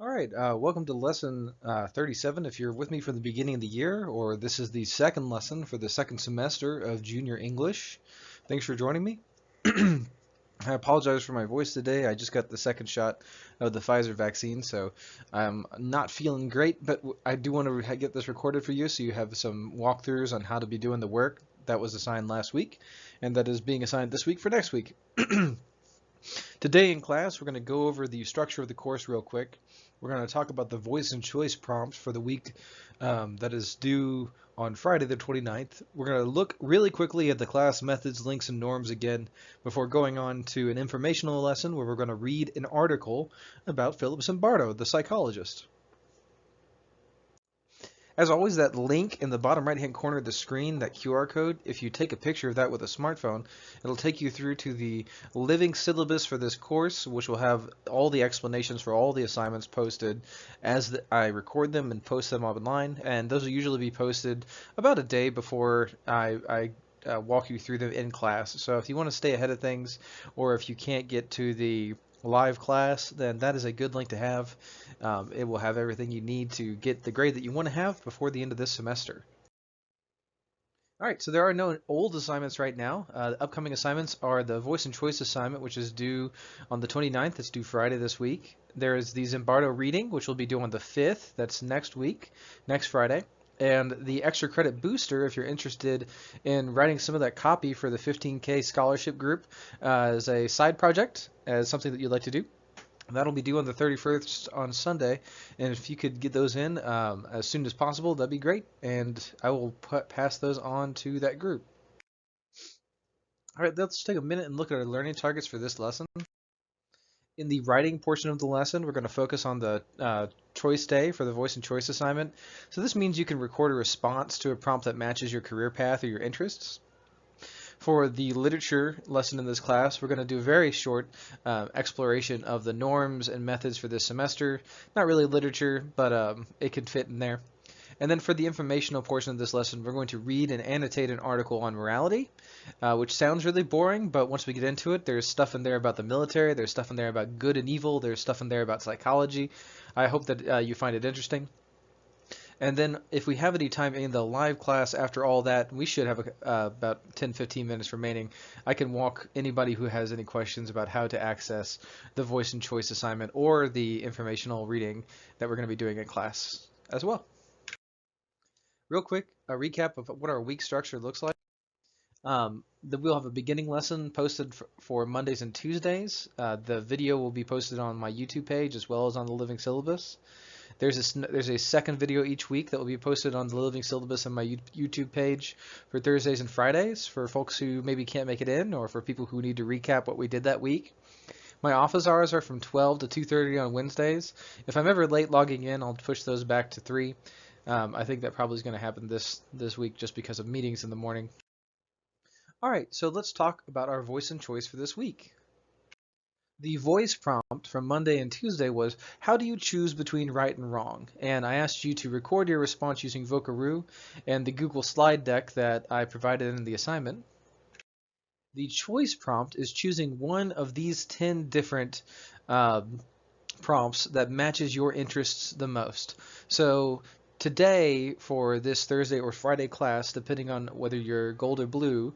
All right, welcome to lesson 37. If you're with me from the beginning of the year, or this is the second lesson for the second semester of junior English, thanks for joining me. I apologize for my voice today. I just got the second shot of the Pfizer vaccine, so I'm not feeling great, but I do want to get this recorded for you so you have some walkthroughs on how to be doing the work that was assigned last week and that is being assigned this week for next week. Today in class, we're going to go over the structure of the course real quick. We're going to talk about the voice and choice prompts for the week that is due on Friday the 29th. We're going to look really quickly at the class methods, links, and norms again before going on to an informational lesson where we're going to read an article about Philip Zimbardo, the psychologist. As always, that link in the bottom right-hand corner of the screen, that QR code, if you take a picture of that with a smartphone, it'll take you through to the living syllabus for this course, which will have all the explanations for all the assignments posted as I record them and post them online. And those will usually be posted about a day before I walk you through them in class. So if you want to stay ahead of things, or if you can't get to the live class, then that is a good link to have. It will have everything you need to get the grade that you want to have before the end of this semester. All right, so there are no old assignments right now. The upcoming assignments are the voice and choice assignment, which is due on the 29th. It's due Friday this week. There is the Zimbardo reading, which will be due on the 5th. That's next week, next Friday. And the extra credit booster, if you're interested in writing some of that copy for the 15K scholarship group as a side project, as something that you'd like to do. That'll be due on the 31st on Sunday, and if you could get those in as soon as possible, that'd be great, and I will pass those on to that group. All right, let's take a minute and look at our learning targets for this lesson. In the writing portion of the lesson, we're going to focus on the choice day for the voice and choice assignment. So this means you can record a response to a prompt that matches your career path or your interests. For the literature lesson in this class, we're going to do a very short exploration of the norms and methods for this semester. Not really literature, but it could fit in there. And then for the informational portion of this lesson, we're going to read and annotate an article on morality, which sounds really boring, but once we get into it, there's stuff in there about the military, there's stuff in there about good and evil, there's stuff in there about psychology. I hope that you find it interesting. And then if we have any time in the live class after all that, we should have about 10-15 minutes remaining. I can walk anybody who has any questions about how to access the voice and choice assignment or the informational reading that we're going to be doing in class as well. Real quick, a recap of what our week structure looks like. We'll have a beginning lesson posted for Mondays and Tuesdays. The video will be posted on my YouTube page as well as on the Living Syllabus. There's a second video each week that will be posted on the Living Syllabus on my YouTube page for Thursdays and Fridays for folks who maybe can't make it in or for people who need to recap what we did that week. My office hours are from 12 to 2:30 on Wednesdays. If I'm ever late logging in, I'll push those back to 3. I think that probably is going to happen this week just because of meetings in the morning. All right, so let's talk about our voice and choice for this week. The voice prompt from Monday and Tuesday was, how do you choose between right and wrong? And I asked you to record your response using Vocaroo and the Google slide deck that I provided in the assignment. The choice prompt is choosing one of these 10 different prompts that matches your interests the most. So today, for this Thursday or Friday class, depending on whether you're gold or blue,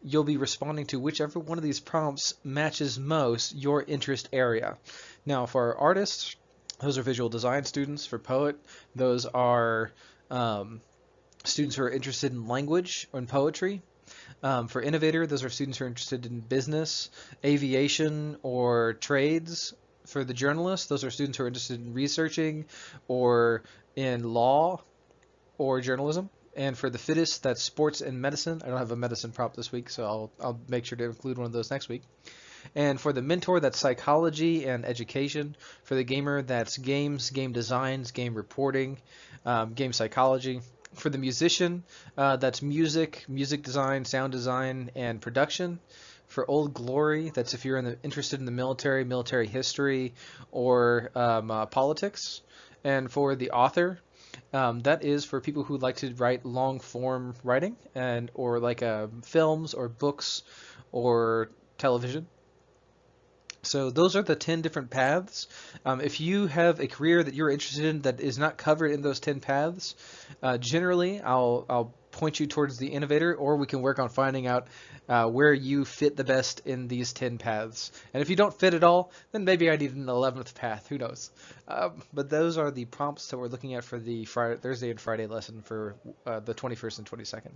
you'll be responding to whichever one of these prompts matches most your interest area. Now, for artists, those are visual design students. For poet, those are students who are interested in language and poetry. For innovator, those are students who are interested in business, aviation, or trades. For the journalist, those are students who are interested in researching or in law or journalism. And for the fittest, that's sports and medicine. I don't have a medicine prompt this week, so I'll make sure to include one of those next week. And for the mentor, that's psychology and education. For the gamer, that's games, game designs, game reporting, game psychology. For the musician, that's music, music design, sound design, and production. For Old Glory, that's if you're interested in the military, military history, or politics. And for the author, that is for people who like to write long form writing or like films or books or television. So those are the 10 different paths. If you have a career that you're interested in that is not covered in those 10 paths, generally I'll point you towards the innovator, or we can work on finding out where you fit the best in these 10 paths. And if you don't fit at all, then maybe I need an 11th path. Who knows? But those are the prompts that we're looking at for the Thursday and Friday lesson for the 21st and 22nd.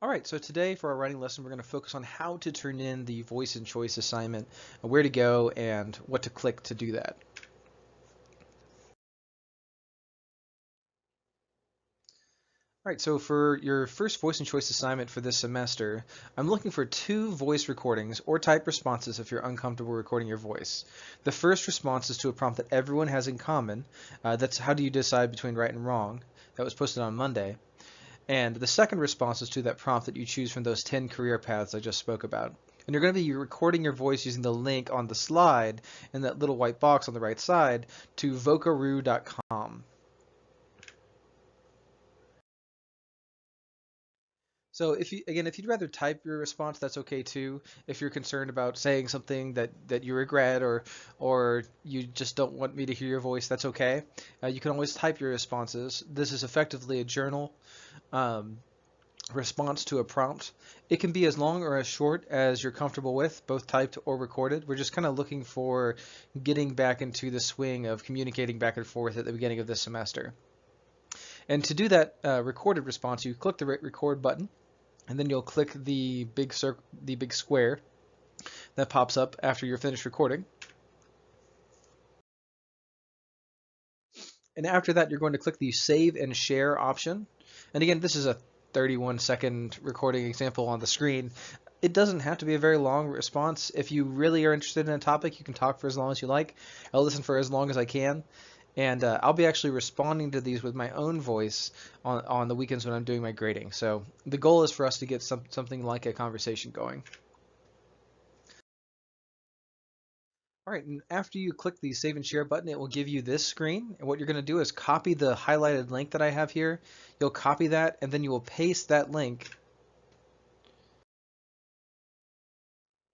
All right, so today for our writing lesson, we're going to focus on how to turn in the voice and choice assignment, where to go, and what to click to do that. All right, so for your first voice and choice assignment for this semester, I'm looking for 2 voice recordings or type responses if you're uncomfortable recording your voice. The first response is to a prompt that everyone has in common. That's how do you decide between right and wrong. That was posted on Monday. And the second response is to that prompt that you choose from those 10 career paths I just spoke about. And you're going to be recording your voice using the link on the slide in that little white box on the right side to vocaroo.com. So if you'd rather type your response, that's okay too. If you're concerned about saying something that you regret, or you just don't want me to hear your voice, that's okay. You can always type your responses. This is effectively a journal response to a prompt. It can be as long or as short as you're comfortable with, both typed or recorded. We're just kind of looking for getting back into the swing of communicating back and forth at the beginning of this semester. And to do that recorded response, you click the record button, and then you'll click the big square that pops up after you're finished recording. And after that, you're going to click the save and share option. And again, this is a 31-second recording example on the screen. It doesn't have to be a very long response. If you really are interested in a topic, you can talk for as long as you like. I'll listen for as long as I can. And I'll be actually responding to these with my own voice on the weekends when I'm doing my grading. So the goal is for us to get something like a conversation going. All right, and after you click the save and share button, it will give you this screen. And what you're going to do is copy the highlighted link that I have here. You'll copy that, and then you will paste that link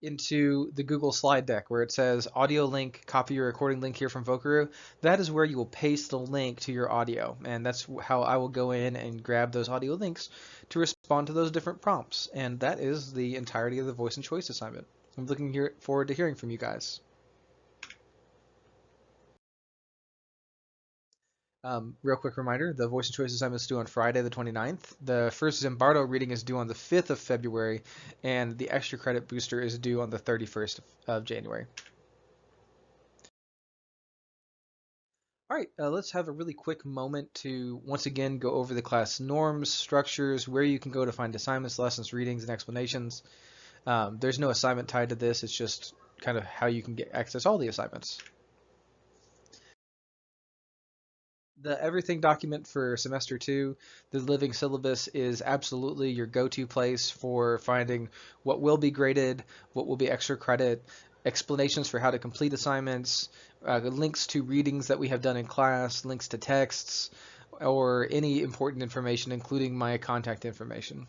into the Google slide deck where it says audio link, copy your recording link here from Vocaroo. That is where you will paste the link to your audio, and that's how I will go in and grab those audio links to respond to those different prompts. And that is the entirety of the voice and choice assignment. I'm looking forward to hearing from you guys. Real quick reminder, the voice and choice assignment is due on Friday the 29th. The first Zimbardo reading is due on the 5th of February, and the extra credit booster is due on the 31st of January. All right, let's have a really quick moment to once again go over the class norms, structures, where you can go to find assignments, lessons, readings, and explanations. There's no assignment tied to this. It's just kind of how you can access all the assignments. The everything document for semester 2, the living syllabus, is absolutely your go-to place for finding what will be graded, what will be extra credit, explanations for how to complete assignments, links to readings that we have done in class, links to texts, or any important information, including my contact information.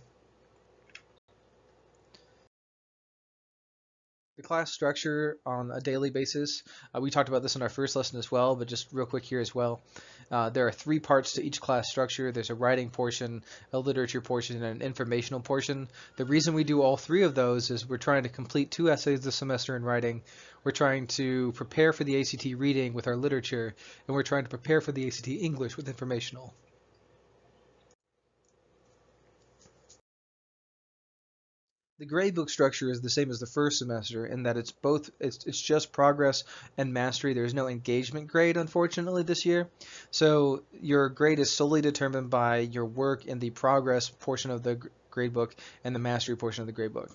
The class structure on a daily basis, we talked about this in our first lesson as well, but just real quick here as well. There are 3 parts to each class structure. There's a writing portion, a literature portion, and an informational portion. The reason we do all 3 of those is we're trying to complete 2 essays this semester in writing. We're trying to prepare for the ACT reading with our literature, and we're trying to prepare for the ACT English with informational. The gradebook structure is the same as the first semester in that it's just progress and mastery. There's no engagement grade, unfortunately, this year. So your grade is solely determined by your work in the progress portion of the gradebook and the mastery portion of the gradebook.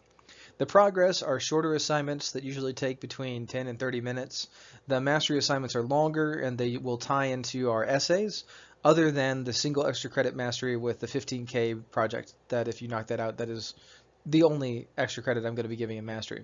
The progress are shorter assignments that usually take between 10 and 30 minutes. The mastery assignments are longer and they will tie into our essays, other than the single extra credit mastery with the 15K project, that if you knock that out, that is the only extra credit I'm going to be giving in mastery.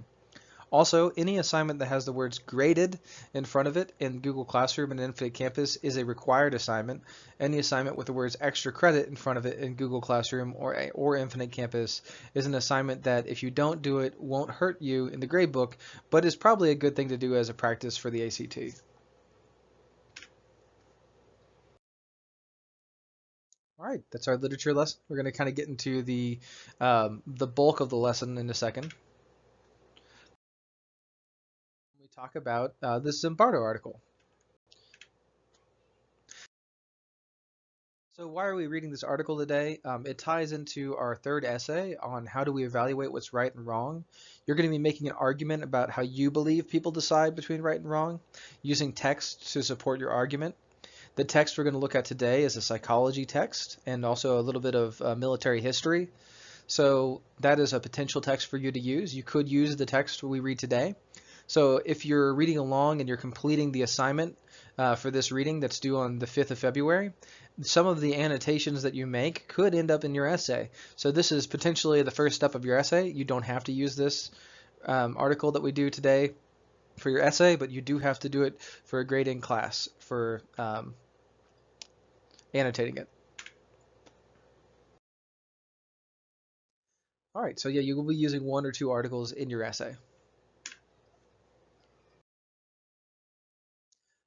Also, any assignment that has the words graded in front of it in Google Classroom and Infinite Campus is a required assignment. Any assignment with the words extra credit in front of it in Google Classroom or Infinite Campus is an assignment that if you don't do it won't hurt you in the gradebook, but is probably a good thing to do as a practice for the ACT. All right, that's our literature lesson. We're going to kind of get into the bulk of the lesson in a second. We talk about this Zimbardo article. So why are we reading this article today? It ties into our third essay on how do we evaluate what's right and wrong. You're going to be making an argument about how you believe people decide between right and wrong, using text to support your argument. The text we're going to look at today is a psychology text and also a little bit of military history. So that is a potential text for you to use. You could use the text we read today. So if you're reading along and you're completing the assignment for this reading that's due on the 5th of February, some of the annotations that you make could end up in your essay. So this is potentially the first step of your essay. You don't have to use this article that we do today for your essay, but you do have to do it for a grading class for annotating it. All right, so yeah, you will be using one or two articles in your essay.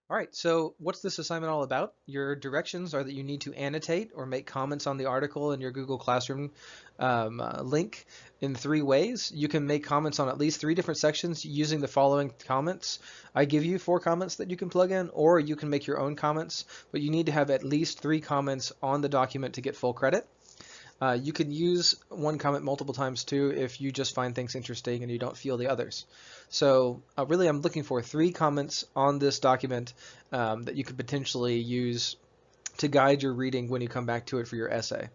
All right, so what's this assignment all about? Your directions are that you need to annotate or make comments on the article in your Google Classroom link in 3 ways. You can make comments on at least 3 different sections using the following comments. I give you 4 comments that you can plug in, or you can make your own comments, but you need to have at least 3 comments on the document to get full credit. You can use one comment multiple times too if you just find things interesting and you don't feel the others. So really I'm looking for 3 comments on this document that you could potentially use to guide your reading when you come back to it for your essay.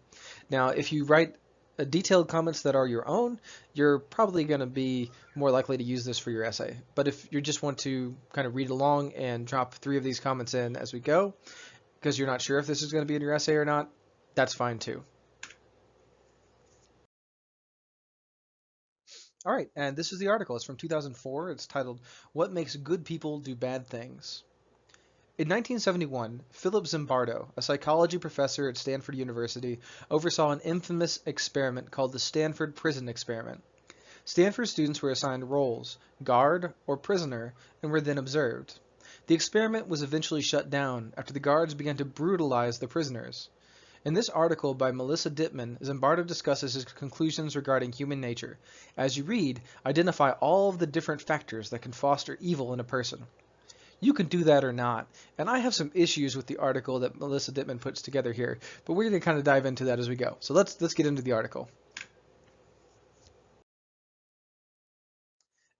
Now if you write detailed comments that are your own, you're probably going to be more likely to use this for your essay. But if you just want to kind of read along and drop 3 of these comments in as we go, because you're not sure if this is going to be in your essay or not, that's fine too. All right, and this is the article. It's from 2004. It's titled, What Makes Good People Do Bad Things? In 1971, Philip Zimbardo, a psychology professor at Stanford University, oversaw an infamous experiment called the Stanford Prison Experiment. Stanford students were assigned roles, guard or prisoner, and were then observed. The experiment was eventually shut down after the guards began to brutalize the prisoners. In this article by Melissa Dittman, Zimbardo discusses his conclusions regarding human nature. As you read, identify all of the different factors that can foster evil in a person. You can do that or not, and I have some issues with the article that Melissa Dittman puts together here, but we're going to kind of dive into that as we go. So let's get into the article.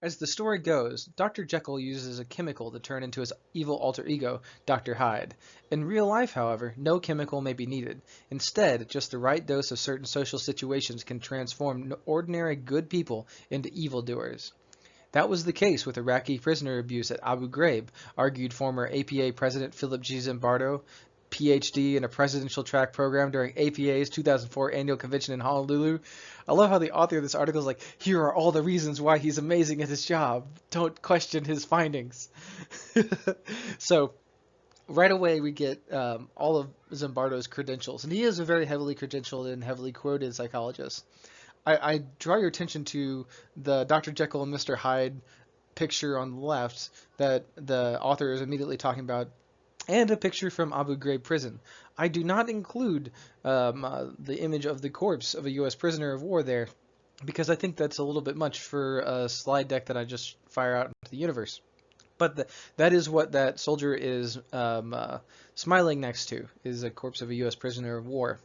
As the story goes, Dr. Jekyll uses a chemical to turn into his evil alter ego, Dr. Hyde. In real life, however, no chemical may be needed. Instead, just the right dose of certain social situations can transform ordinary good people into evildoers. That was the case with Iraqi prisoner abuse at Abu Ghraib, argued former APA President Philip G. Zimbardo, PhD in a presidential track program during APA's 2004 annual convention in Honolulu. I love how the author of this article is like, here are all the reasons why he's amazing at his job. Don't question his findings. So right away we get all of Zimbardo's credentials, and he is a very heavily credentialed and heavily quoted psychologist. I draw your attention to the Dr. Jekyll and Mr. Hyde picture on the left that the author is immediately talking about, and a picture from Abu Ghraib prison. I do not include the image of the corpse of a U.S. prisoner of war there, because I think that's a little bit much for a slide deck that I just fire out into the universe. But that is what that soldier is smiling next to, is a corpse of a U.S. prisoner of war.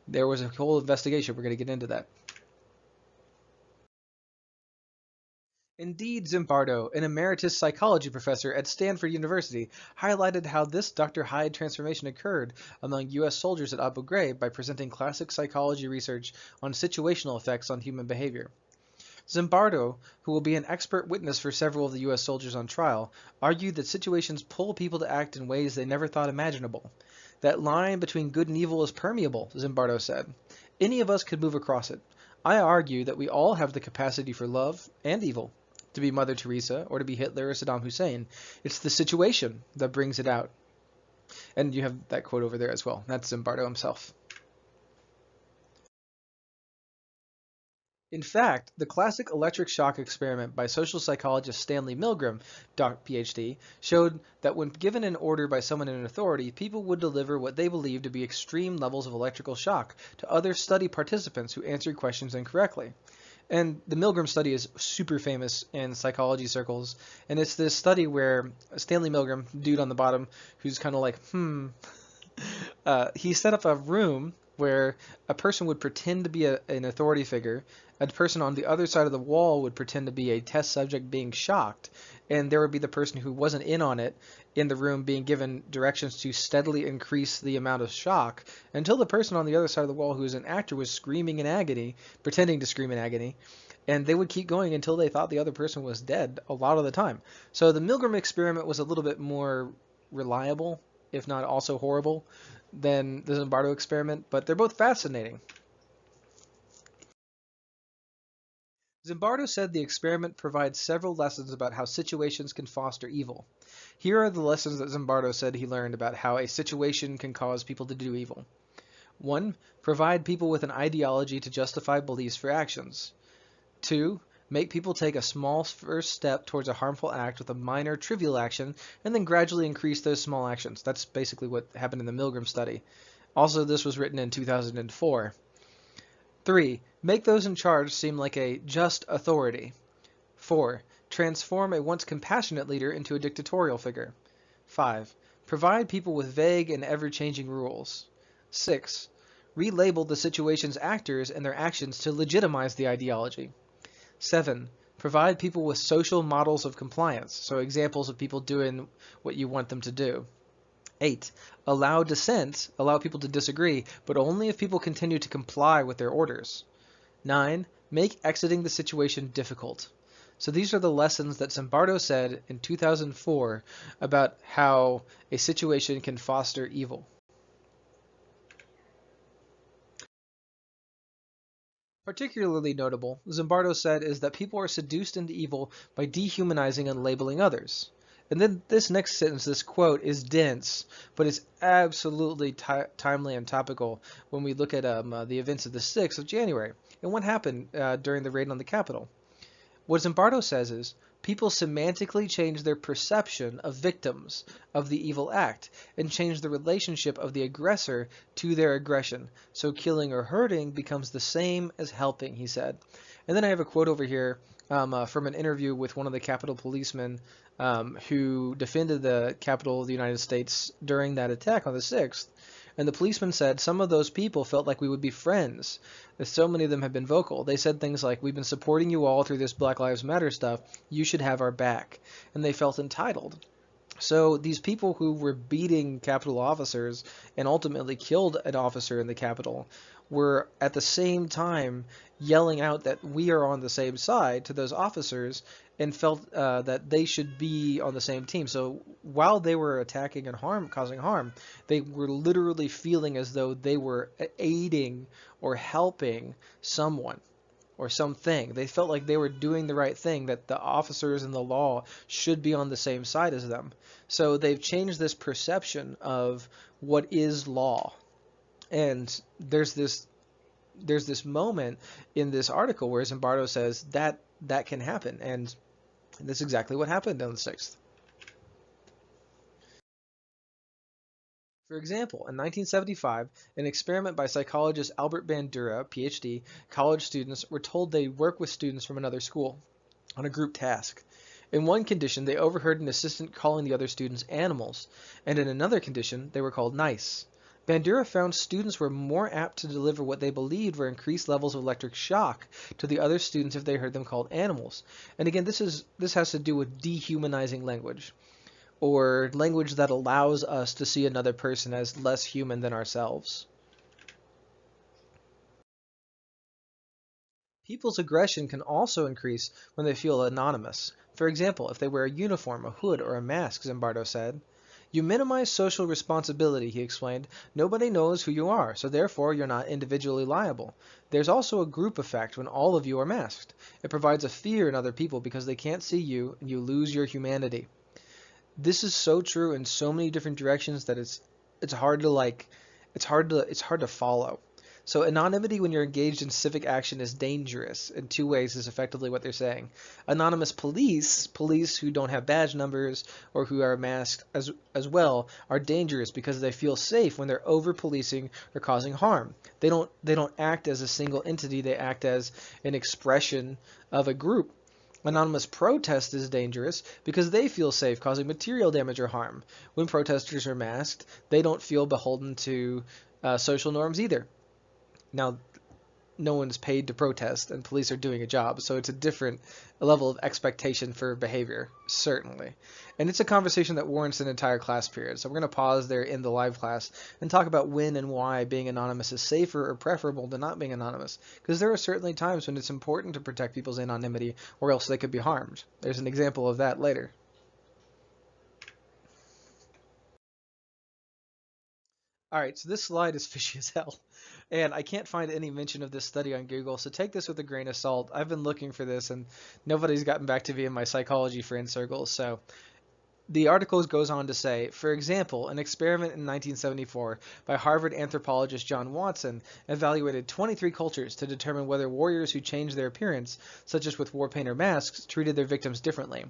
There was a whole investigation. We're going to get into that. Indeed, Zimbardo, an emeritus psychology professor at Stanford University, highlighted how this Dr. Hyde transformation occurred among U.S. soldiers at Abu Ghraib by presenting classic psychology research on situational effects on human behavior. Zimbardo, who will be an expert witness for several of the U.S. soldiers on trial, argued that situations pull people to act in ways they never thought imaginable. That line between good and evil is permeable, Zimbardo said. Any of us could move across it. I argue that we all have the capacity for love and evil. to be Mother Teresa or to be Hitler or Saddam Hussein. It's the situation that brings it out. And you have that quote over there as well. That's Zimbardo himself. In fact, the classic electric shock experiment by social psychologist Stanley Milgram, Ph.D., showed that when given an order by someone in authority, people would deliver what they believed to be extreme levels of electrical shock to other study participants who answered questions incorrectly. And the Milgram study is super famous in psychology circles, and it's this study where Stanley Milgram, dude on the bottom, who's kind of like, he set up a room where a person would pretend to be an authority figure, a person on the other side of the wall would pretend to be a test subject being shocked, and there would be the person who wasn't in on it in the room being given directions to steadily increase the amount of shock until the person on the other side of the wall who is an actor was screaming in agony, pretending to scream in agony, and they would keep going until they thought the other person was dead a lot of the time. So the Milgram experiment was a little bit more reliable, if not also horrible, than the Zimbardo experiment, but they're both fascinating. Zimbardo said the experiment provides several lessons about how situations can foster evil. Here are the lessons that Zimbardo said he learned about how a situation can cause people to do evil. 1. Provide people with an ideology to justify beliefs for actions. 2. Make people take a small first step towards a harmful act with a minor, trivial action, and then gradually increase those small actions. That's basically what happened in the Milgram study. Also, this was written in 2004. 3. Make those in charge seem like a just authority. 4. Transform a once compassionate leader into a dictatorial figure. 5. Provide people with vague and ever-changing rules. 6. Relabel the situation's actors and their actions to legitimize the ideology. 7. Provide people with social models of compliance, so examples of people doing what you want them to do. 8. Allow dissent, allow people to disagree, but only if people continue to comply with their orders. 9. Make exiting the situation difficult. So these are the lessons that Zimbardo said in 2004 about how a situation can foster evil. Particularly notable, Zimbardo said, is that people are seduced into evil by dehumanizing and labeling others. And then this next sentence, this quote, is dense, but it's absolutely timely and topical when we look at the events of the 6th of January and what happened during the raid on the Capitol. What Zimbardo says is, people semantically change their perception of victims of the evil act and change the relationship of the aggressor to their aggression. So killing or hurting becomes the same as helping, he said. And then I have a quote over here from an interview with one of the Capitol policemen who defended the Capitol of the United States during that attack on the 6th. And the policeman said some of those people felt like we would be friends, as so many of them have been vocal. They said things like, we've been supporting you all through this Black Lives Matter stuff, you should have our back. And they felt entitled. So these people who were beating Capitol officers and ultimately killed an officer in the Capitol were at the same time yelling out that we are on the same side to those officers and felt that they should be on the same team. So while they were attacking and causing harm, they were literally feeling as though they were aiding or helping someone or something. They felt like they were doing the right thing, that the officers and the law should be on the same side as them. So they've changed this perception of what is law. And there's this moment in this article where Zimbardo says that can happen, and that's exactly what happened on the 6th. For example, in 1975, an experiment by psychologist Albert Bandura, PhD, college students were told they'd work with students from another school on a group task. In one condition, they overheard an assistant calling the other students animals, and in another condition, they were called nice. Bandura found students were more apt to deliver what they believed were increased levels of electric shock to the other students if they heard them called animals. And again, this has to do with dehumanizing language, or language that allows us to see another person as less human than ourselves. People's aggression can also increase when they feel anonymous. For example, if they wear a uniform, a hood, or a mask, Zimbardo said. You minimize social responsibility, he explained. Nobody knows who you are, so therefore you're not individually liable. There's also a group effect when all of you are masked. It provides a fear in other people because they can't see you and you lose your humanity. This is so true in so many different directions that it's hard to it's hard to follow. So anonymity when you're engaged in civic action is dangerous in two ways is effectively what they're saying. Anonymous police who don't have badge numbers or who are masked as well are dangerous because they feel safe when they're over policing or causing harm. They don't act as a single entity, they act as an expression of a group. Anonymous protest is dangerous because they feel safe causing material damage or harm. When protesters are masked, they don't feel beholden to social norms either. Now, no one's paid to protest, and police are doing a job, so it's a different level of expectation for behavior, certainly. And it's a conversation that warrants an entire class period, so we're going to pause there in the live class and talk about when and why being anonymous is safer or preferable to not being anonymous, because there are certainly times when it's important to protect people's anonymity, or else they could be harmed. There's an example of that later. All right, so this slide is fishy as hell, and I can't find any mention of this study on Google, so take this with a grain of salt. I've been looking for this, and nobody's gotten back to me in my psychology friend circles, so the article goes on to say, for example, an experiment in 1974 by Harvard anthropologist John Watson evaluated 23 cultures to determine whether warriors who changed their appearance, such as with war paint or masks, treated their victims differently.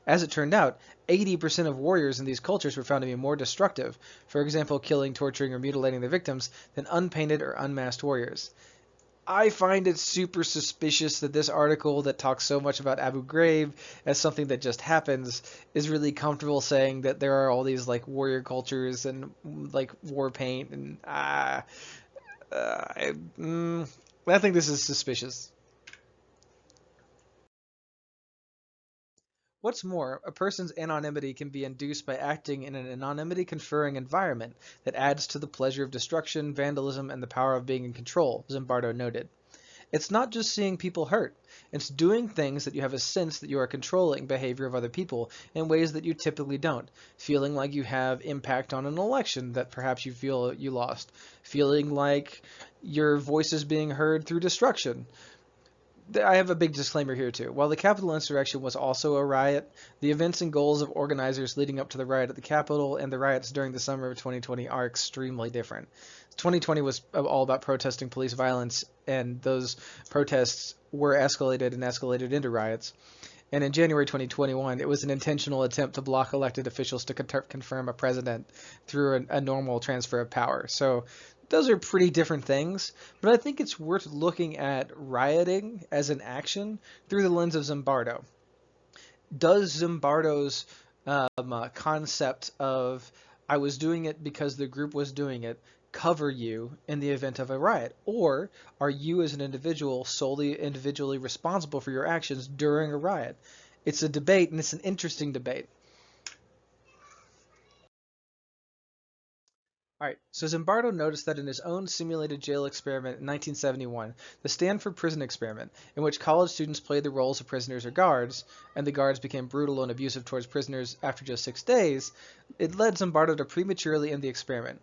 As it turned out, 80% of warriors in these cultures were found to be more destructive, for example, killing, torturing, or mutilating their victims, than unpainted or unmasked warriors. I find it super suspicious that this article that talks so much about Abu Ghraib as something that just happens is really comfortable saying that there are all these like warrior cultures and like war paint and I, I think this is suspicious. What's more, a person's anonymity can be induced by acting in an anonymity-conferring environment that adds to the pleasure of destruction, vandalism, and the power of being in control, Zimbardo noted. It's not just seeing people hurt. It's doing things that you have a sense that you are controlling behavior of other people in ways that you typically don't. Feeling like you have impact on an election that perhaps you feel you lost. Feeling like your voice is being heard through destruction. I have a big disclaimer here too. While the Capitol insurrection was also a riot, the events and goals of organizers leading up to the riot at the Capitol and the riots during the summer of 2020 are extremely different. 2020 was all about protesting police violence, and those protests were escalated into riots. And in January 2021, it was an intentional attempt to block elected officials to confirm a president through a normal transfer of power. So those are pretty different things, but I think it's worth looking at rioting as an action through the lens of Zimbardo. Does Zimbardo's concept of I was doing it because the group was doing it cover you in the event of a riot? Or are you as an individual solely individually responsible for your actions during a riot? It's a debate, and it's an interesting debate. All right, so Zimbardo noticed that in his own simulated jail experiment in 1971, the Stanford Prison Experiment, in which college students played the roles of prisoners or guards, and the guards became brutal and abusive towards prisoners after just 6 days, it led Zimbardo to prematurely end the experiment.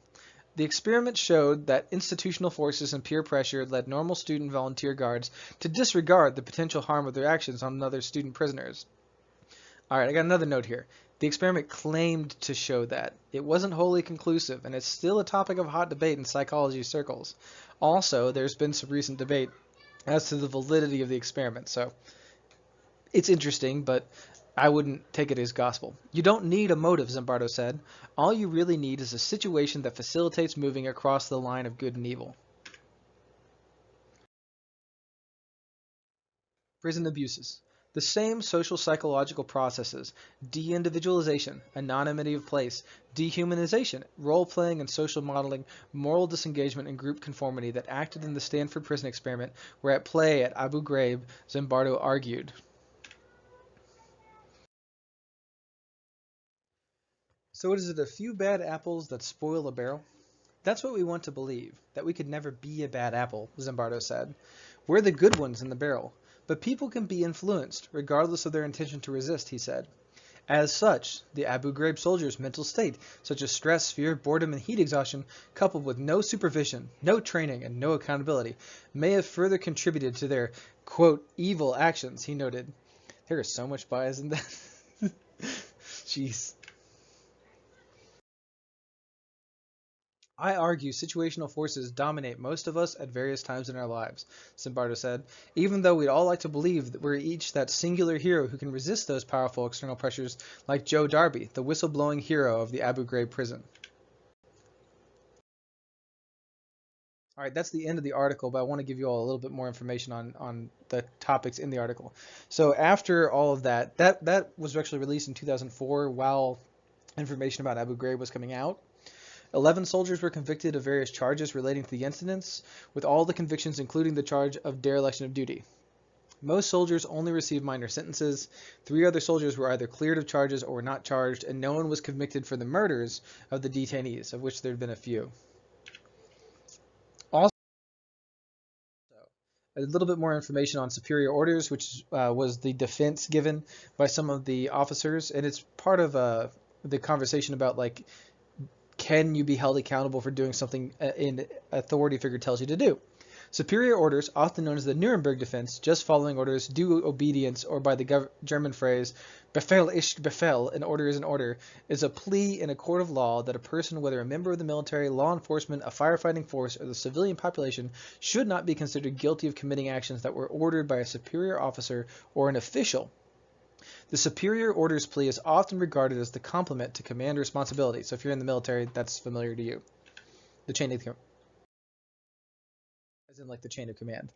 The experiment showed that institutional forces and peer pressure led normal student volunteer guards to disregard the potential harm of their actions on other student prisoners. All right, I got another note here. The experiment claimed to show that. It wasn't wholly conclusive, and it's still a topic of hot debate in psychology circles. Also, there's been some recent debate as to the validity of the experiment, so it's interesting, but I wouldn't take it as gospel. You don't need a motive, Zimbardo said. All you really need is a situation that facilitates moving across the line of good and evil. Prison abuses. The same social psychological processes, de-individualization, anonymity of place, dehumanization, role-playing and social modeling, moral disengagement and group conformity that acted in the Stanford prison experiment were at play at Abu Ghraib, Zimbardo argued. So is it a few bad apples that spoil a barrel? That's what we want to believe, that we could never be a bad apple, Zimbardo said. We're the good ones in the barrel. But people can be influenced, regardless of their intention to resist, he said. As such, the Abu Ghraib soldiers' mental state, such as stress, fear, boredom, and heat exhaustion, coupled with no supervision, no training, and no accountability, may have further contributed to their, quote, evil actions, he noted. There is so much bias in that. Jeez. I argue situational forces dominate most of us at various times in our lives, Zimbardo said, even though we'd all like to believe that we're each that singular hero who can resist those powerful external pressures, like Joe Darby, the whistleblowing hero of the Abu Ghraib prison. All right, that's the end of the article, but I want to give you all a little bit more information on the topics in the article. So after all of that was actually released in 2004 while information about Abu Ghraib was coming out. 11 soldiers were convicted of various charges relating to the incidents, with all the convictions including the charge of dereliction of duty. Most soldiers only received minor sentences. 3 other soldiers were either cleared of charges or were not charged, and no one was convicted for the murders of the detainees, of which there had been a few. Also, a little bit more information on superior orders, which was the defense given by some of the officers, and it's part of the conversation about, like, can you be held accountable for doing something an authority figure tells you to do? Superior orders, often known as the Nuremberg defense, just following orders, due obedience, or by the German phrase Befehl ist Befehl, an order is an order, is a plea in a court of law that a person, whether a member of the military, law enforcement, a firefighting force, or the civilian population, should not be considered guilty of committing actions that were ordered by a superior officer or an official. The superior orders plea is often regarded as the complement to command responsibility. So if you're in the military, that's familiar to you. The chain of command, as in like the chain of command.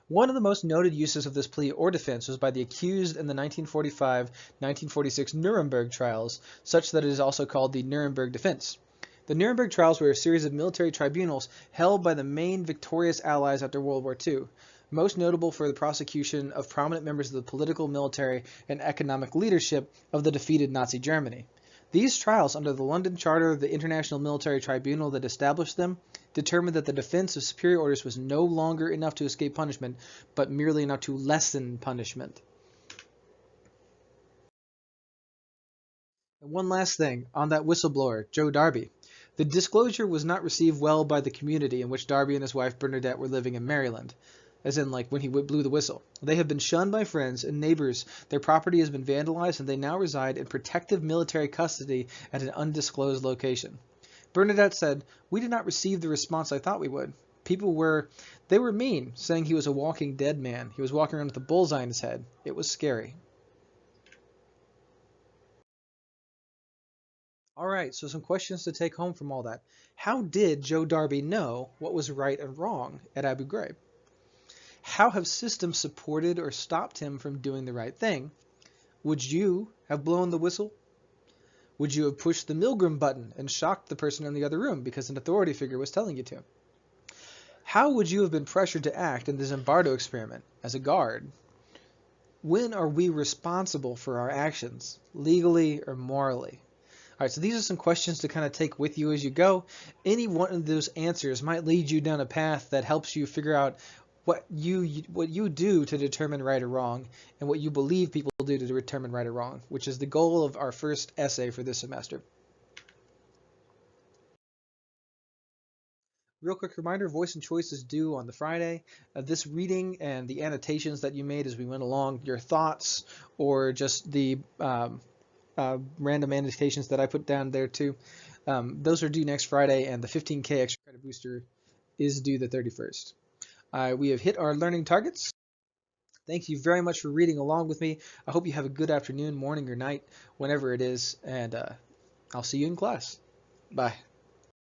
One of the most noted uses of this plea or defense was by the accused in the 1945-1946 Nuremberg trials, such that it is also called the Nuremberg defense. The Nuremberg trials were a series of military tribunals held by the main victorious allies after World War II, most notable for the prosecution of prominent members of the political, military, and economic leadership of the defeated Nazi Germany. These trials, under the London Charter of the International Military Tribunal that established them, determined that the defense of superior orders was no longer enough to escape punishment, but merely enough to lessen punishment. And one last thing on that whistleblower, Joe Darby. The disclosure was not received well by the community in which Darby and his wife Bernadette were living in Maryland, as in like when he blew the whistle. They have been shunned by friends and neighbors, their property has been vandalized, and they now reside in protective military custody at an undisclosed location. Bernadette said, "We did not receive the response I thought we would. They were mean, saying he was a walking dead man. He was walking around with a bullseye in his head. It was scary." All right, so some questions to take home from all that. How did Joe Darby know what was right and wrong at Abu Ghraib? How have systems supported or stopped him from doing the right thing? Would you have blown the whistle? Would you have pushed the Milgram button and shocked the person in the other room because an authority figure was telling you to? How would you have been pressured to act in the Zimbardo experiment as a guard? When are we responsible for our actions, legally or morally? All right, so these are some questions to kind of take with you as you go. Any one of those answers might lead you down a path that helps you figure out what you do to determine right or wrong, and what you believe people do to determine right or wrong, which is the goal of our first essay for this semester. Real quick reminder, voice and choice is due on the Friday. This reading and the annotations that you made as we went along, your thoughts, or just the random annotations that I put down there too, those are due next Friday, and the 15K extra credit booster is due the 31st. We have hit our learning targets. Thank you very much for reading along with me. I hope you have a good afternoon, morning, or night, whenever it is, and I'll see you in class. Bye.